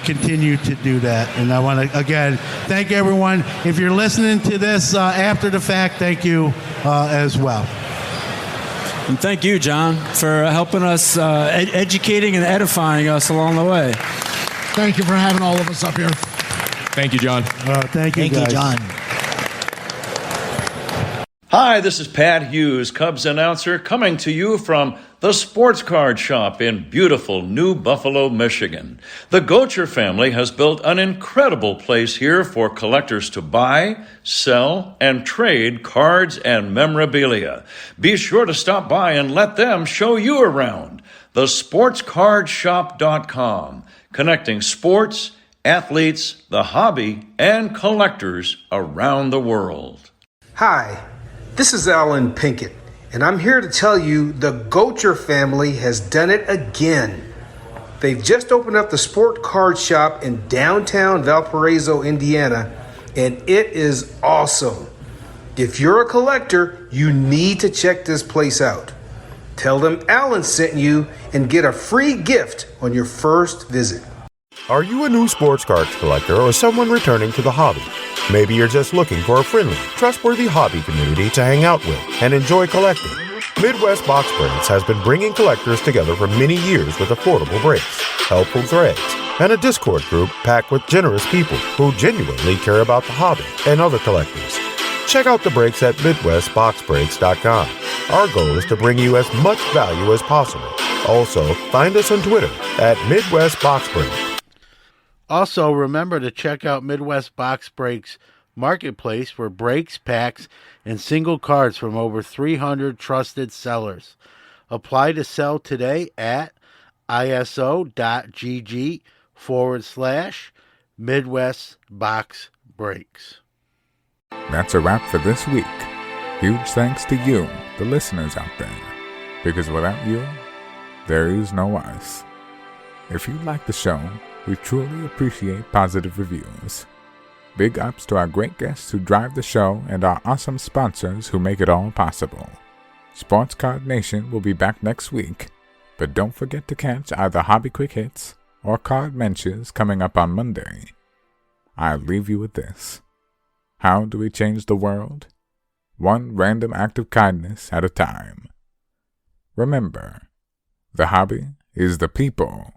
continue to do that. And I want to, again, thank everyone. If you're listening to this after the fact, thank you as well. And thank you, John, for helping us, educating and edifying us along the way. Thank you for having all of us up here. Thank you, John. Thank you, guys. Thank you, John. Hi, this is Pat Hughes, Cubs announcer, coming to you from the Sports Card Shop in beautiful New Buffalo, Michigan. The Gocher family has built an incredible place here for collectors to buy, sell, and trade cards and memorabilia. Be sure to stop by and let them show you around. TheSportsCardShop.com, connecting sports, athletes, the hobby, and collectors around the world. Hi, this is Alan Pinkett, and I'm here to tell you the Gocher family has done it again. They've just opened up the Sport Card Shop in downtown Valparaiso, Indiana, and it is awesome. If you're a collector, you need to check this place out. Tell them Alan sent you and get a free gift on your first visit. Are you a new sports cards collector or someone returning to the hobby? Maybe you're just looking for a friendly, trustworthy hobby community to hang out with and enjoy collecting. Midwest Box Breaks has been bringing collectors together for many years with affordable breaks, helpful threads, and a Discord group packed with generous people who genuinely care about the hobby and other collectors. Check out the breaks at MidwestBoxBreaks.com. Our goal is to bring you as much value as possible. Also, find us on Twitter at Midwest Box Breaks. Also, remember to check out Midwest Box Breaks Marketplace for breaks, packs, and single cards from over 300 trusted sellers. Apply to sell today at iso.gg/Midwest Box Breaks. That's a wrap for this week. Huge thanks to you, the listeners out there, because without you, there is no us. If you like the show, we truly appreciate positive reviews. Big ups to our great guests who drive the show and our awesome sponsors who make it all possible. Sports Card Nation will be back next week, but don't forget to catch either Hobby Quick Hits or Card Mentions coming up on Monday. I'll leave you with this. How do we change the world? One random act of kindness at a time. Remember, the hobby is the people.